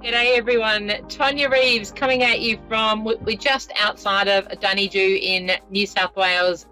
G'day everyone, Tonia Reeves coming at you from, we're just outside of Dunedoo in New South Wales.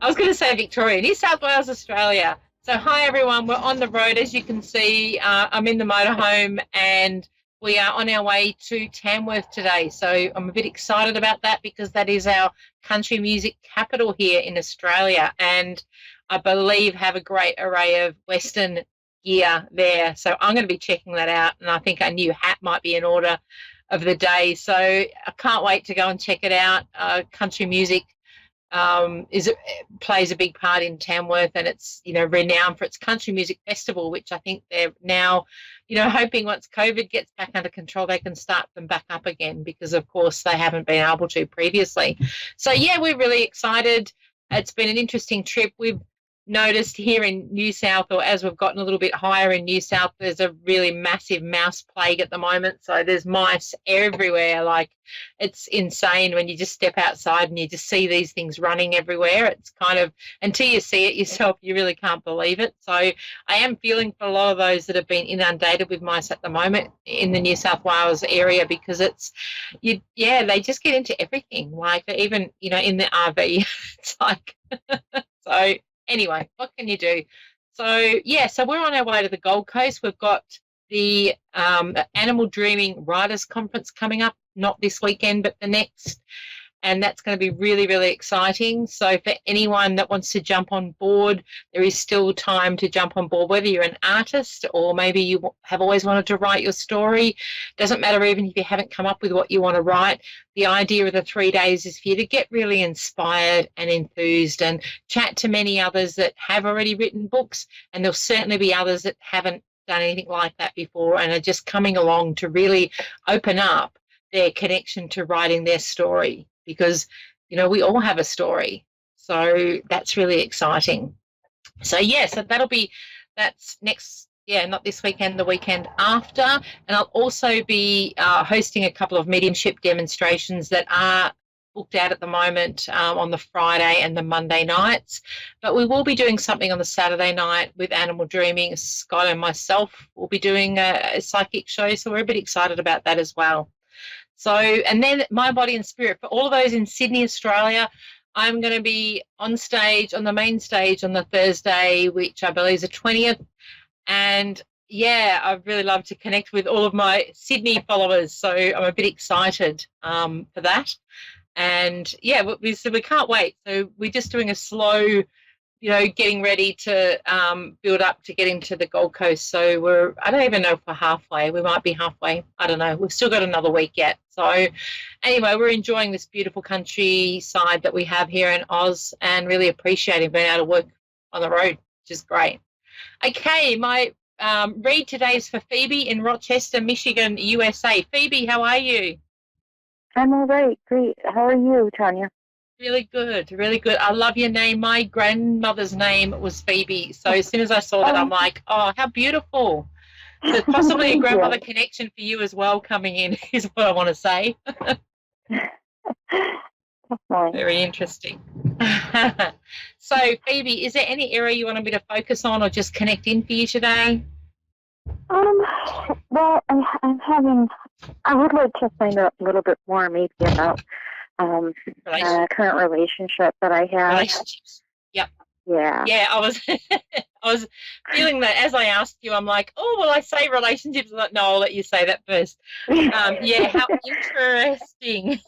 I was going to say Victoria, New South Wales, Australia. So hi everyone, we're on the road as you can see. I'm in the motorhome and we are on our way to Tamworth today. So I'm a bit excited about that because that is our country music capital here in Australia, and I believe have a great array of Western gear there. So I'm going to be checking that out, and I think a new hat might be in order of the day. So I can't wait to go and check it out. Country music plays a big part in Tamworth, and it's renowned for its country music festival, which I think they're now hoping once COVID gets back under control they can start them back up again, because of course they haven't been able to previously. So yeah, we're really excited. It's been an interesting trip. We've noticed here in New South, or as we've gotten a little bit higher in New South, there's a really massive mouse plague at the moment. So there's mice everywhere. Like, it's insane when you just step outside and you just see these things running everywhere. It's kind of, until you see it yourself, you really can't believe it. So I am feeling for a lot of those that have been inundated with mice at the moment in the New South Wales area, because they just get into everything. Like, even in the RV, it's like so. Anyway, what can you do? So we're on our way to the Gold Coast. We've got the Animal Dreaming Writers Conference coming up, not this weekend, but the next. And that's going to be really, really exciting. So for anyone that wants to jump on board, there is still time to jump on board, whether you're an artist or maybe you have always wanted to write your story. Doesn't matter even if you haven't come up with what you want to write. The idea of the 3 days is for you to get really inspired and enthused and chat to many others that have already written books, and there'll certainly be others that haven't done anything like that before and are just coming along to really open up their connection to writing their story, because we all have a story. So that's really exciting. So so that's next, not this weekend, the weekend after. And I'll also be hosting a couple of mediumship demonstrations that are booked out at the moment on the Friday and the Monday nights. But we will be doing something on the Saturday night with Animal Dreaming. Scott and myself will be doing a psychic show, so we're a bit excited about that as well. So, and then My Body and Spirit, for all of those in Sydney, Australia, I'm going to be on stage, on the main stage on the Thursday, which I believe is the 20th. And I'd really love to connect with all of my Sydney followers. So I'm a bit excited for that. And we can't wait. So we're just doing a slow, getting ready to build up to getting to the Gold Coast. So I don't even know if we're halfway. We might be halfway. I don't know. We've still got another week yet. So anyway, we're enjoying this beautiful countryside that we have here in Oz, and really appreciating being able to work on the road, which is great. Okay, my read today is for Phoebe in Rochester, Michigan, USA. Phoebe, how are you? I'm all right. Great. How are you, Tonia? Really good, really good. I love your name. My grandmother's name was Phoebe. So as soon as I saw that, I'm like, oh, how beautiful. So possibly a grandmother connection for you as well coming in is what I want to say. Very interesting. So, Phoebe, is there any area you want me to focus on or just connect in for you today? Well, I would like to find out a little bit more maybe about current relationship that I have. Relationships. Yep. Yeah. Yeah, I was feeling that as I asked you. I'm like, oh, will I say relationships? I'm like, no, I'll let you say that first. How interesting.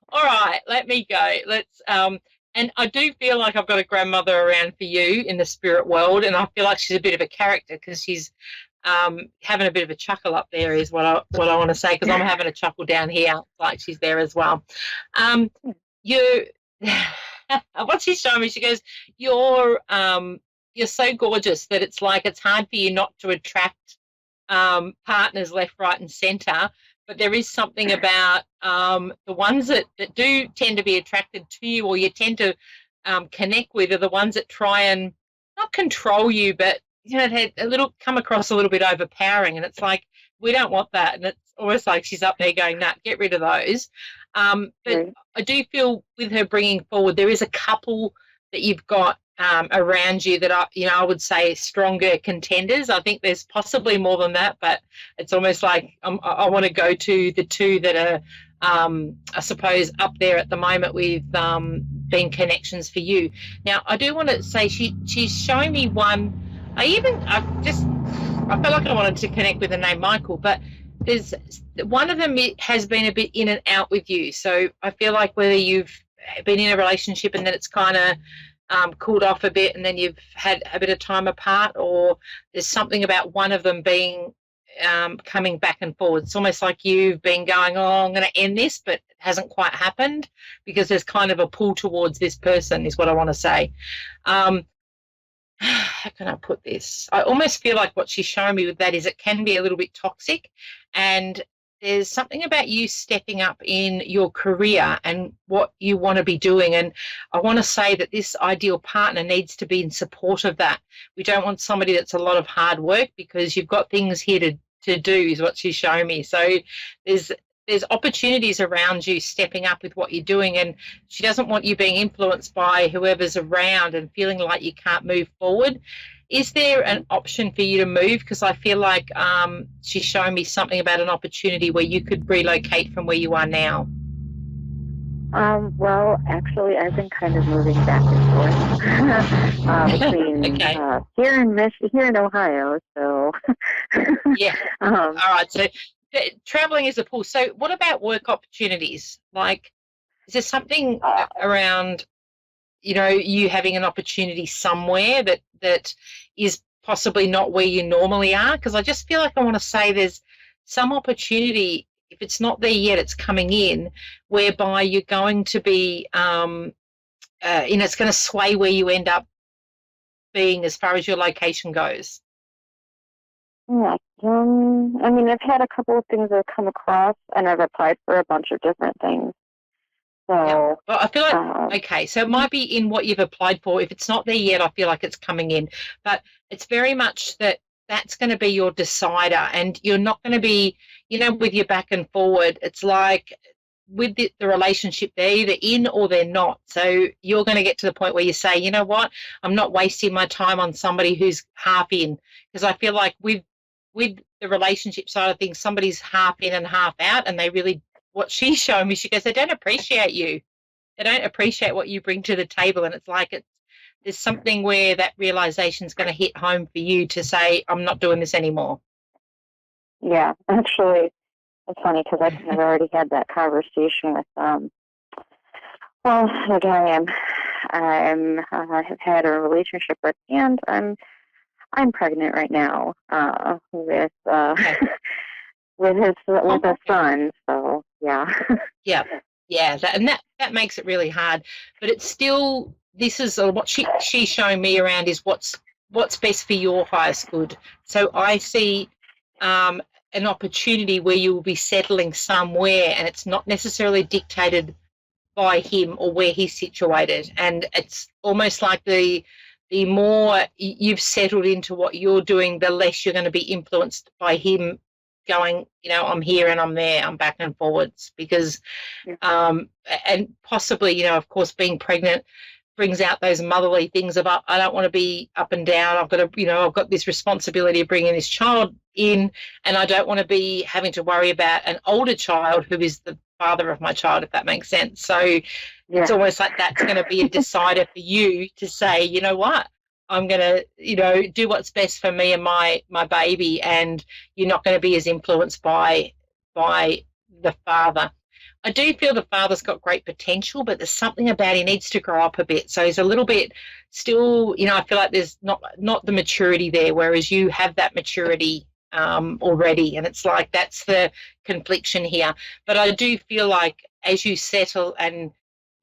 All right, let me go. Let's and I do feel like I've got a grandmother around for you in the spirit world, and I feel like she's a bit of a character because she's having a bit of a chuckle up there is what I want to say, because I'm having a chuckle down here, like she's there as well. What she's showing me, she goes, you're so gorgeous that it's like it's hard for you not to attract partners left, right and centre, but there is something about the ones that do tend to be attracted to you, or you tend to connect with, are the ones that try and not control you, but they come across a little bit overpowering, and it's like, we don't want that. And it's almost like she's up there going, nah, get rid of those. But I do feel with her bringing forward, there is a couple that you've got around you that I would say stronger contenders. I think there's possibly more than that, but it's almost like I want to go to the two that are, I suppose, up there at the moment with being connections for you. Now, I do want to say she's showing me one. I felt like I wanted to connect with the name Michael, but there's one of them has been a bit in and out with you. So I feel like whether you've been in a relationship and then it's kind of cooled off a bit and then you've had a bit of time apart, or there's something about one of them being coming back and forward. It's almost like you've been going, oh, I'm going to end this, but it hasn't quite happened because there's kind of a pull towards this person is what I want to say. How can I put this? I almost feel like what she's showing me with that is it can be a little bit toxic, and there's something about you stepping up in your career and what you want to be doing. And I want to say that this ideal partner needs to be in support of that. We don't want somebody that's a lot of hard work, because you've got things here to do is what she's showing me. So there's opportunities around you stepping up with what you're doing, and she doesn't want you being influenced by whoever's around and feeling like you can't move forward. Is there an option for you to move? Because I feel like she's showing me something about an opportunity where you could relocate from where you are now. Well, actually, I've been kind of moving back and forth between here in Ohio. So yeah. All right. So traveling is a pull. So what about work opportunities? Like, is there something around, you having an opportunity somewhere that is possibly not where you normally are? Because I just feel like I want to say there's some opportunity, if it's not there yet, it's coming in, whereby you're going to be, it's going to sway where you end up being as far as your location goes. Yeah. I mean, I've had a couple of things that have come across, and I've applied for a bunch of different things. So, yeah. Well, I feel like, okay, so it might be in what you've applied for. If it's not there yet, I feel like it's coming in. But it's very much that's going to be your decider, and you're not going to be, with your back and forward. It's like with the relationship, they're either in or they're not. So you're going to get to the point where you say, you know what, I'm not wasting my time on somebody who's half in, because I feel like with the relationship side of things, somebody's half in and half out, and they really, what she's showing me, she goes, they don't appreciate you. They don't appreciate what you bring to the table. And it's like there's something where that realization is going to hit home for you to say, I'm not doing this anymore. Yeah, actually, it's funny because I kind of already had that conversation with, the guy I have had a relationship with, and I'm pregnant right now with with a son. So yeah. Yeah. That makes it really hard. But it's still, this is what she's showing me around is what's best for your highest good. So I see an opportunity where you will be settling somewhere, and it's not necessarily dictated by him or where he's situated. And it's almost like the more you've settled into what you're doing, the less you're going to be influenced by him going, I'm here and I'm there, I'm back and forwards, because and possibly, of course, being pregnant brings out those motherly things of, I don't want to be up and down. I've got to, I've got this responsibility of bringing this child in, and I don't want to be having to worry about an older child who is the father of my child, if that makes sense. So it's almost like that's going to be a decider for you to say, you know what, I'm going to, do what's best for me and my baby, and you're not going to be as influenced by the father. I do feel the father's got great potential, but there's something about he needs to grow up a bit. So he's a little bit still, I feel like there's not the maturity there, whereas you have that maturity already, and it's like that's the confliction here. But I do feel like as you settle and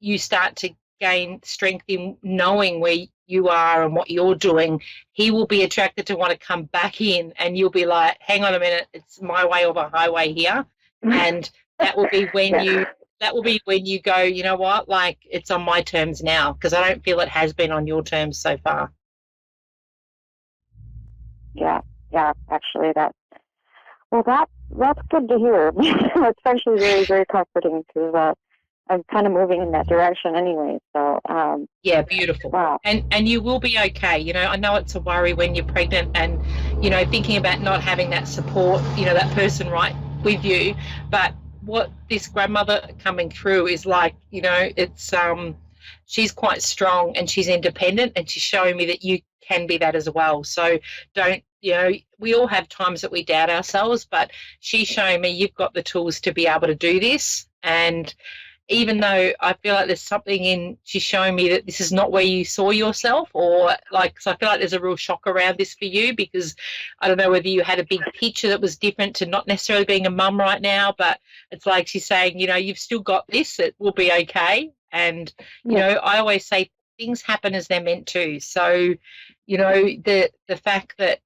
you start to gain strength in knowing where you are and what you're doing, he will be attracted to want to come back in, and you'll be like, hang on a minute, it's my way or the highway here. And that will be when you go, you know what, like it's on my terms now, because I don't feel it has been on your terms so far. Yeah, actually that's good to hear. It's actually very, very comforting to I'm kind of moving in that direction anyway. So, Yeah, beautiful. wow. And you will be okay. You know, I know it's a worry when you're pregnant and, you know, thinking about not having that support, you know, that person right with you. But what this grandmother coming through is like, you know, it's she's quite strong and she's independent, and she's showing me that you can be that as well. So don't, you know, we all have times that we doubt ourselves, but she's showing me you've got the tools to be able to do this. And even though I feel like there's something in, she's showing me that this is not where you saw yourself, or like, so I feel like there's a real shock around this for you, because I don't know whether you had a big picture that was different to not necessarily being a mum right now, but it's like she's saying, you know, you've still got this, it will be okay. And, you know, I always say things happen as they're meant to. So, you know, the fact that,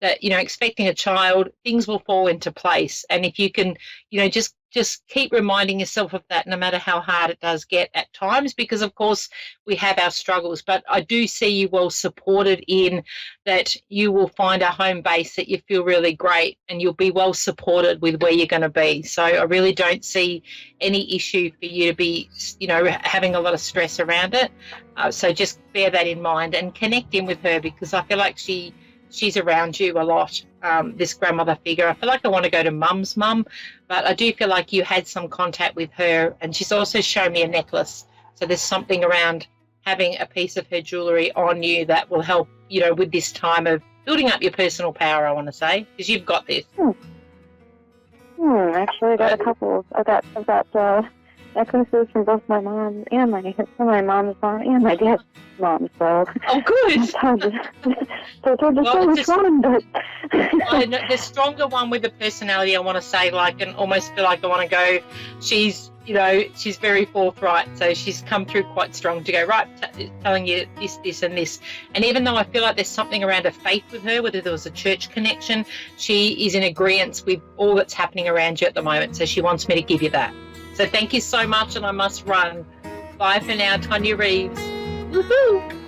that, you know, expecting a child, things will fall into place. And if you can, you know, just keep reminding yourself of that, no matter how hard it does get at times, because of course we have our struggles, but I do see you well supported in that. You will find a home base that you feel really great, and you'll be well supported with where you're going to be. So I really don't see any issue for you to be, you know, having a lot of stress around it. So just bear that in mind and connect in with her, because I feel like she's around you a lot, this grandmother figure. I feel like I want to go to mum's mum, but I do feel like you had some contact with her, and she's also shown me a necklace. So there's something around having a piece of her jewellery on you that will help, you know, with this time of building up your personal power, I want to say, because you've got this. Actually, I got a couple of that necklaces from both my mom and my mom's mom and my dad's mom. So good. It's hard to say which one, but the stronger one with the personality, I want to say, like, and almost feel like I want to go. She's, you know, she's very forthright, so she's come through quite strong to go right, telling you this, and this. And even though I feel like there's something around her faith with her, whether there was a church connection, she is in agreement with all that's happening around you at the moment. So she wants me to give you that. So thank you so much, and I must run. Bye for now, Tonia Reeves. Woohoo!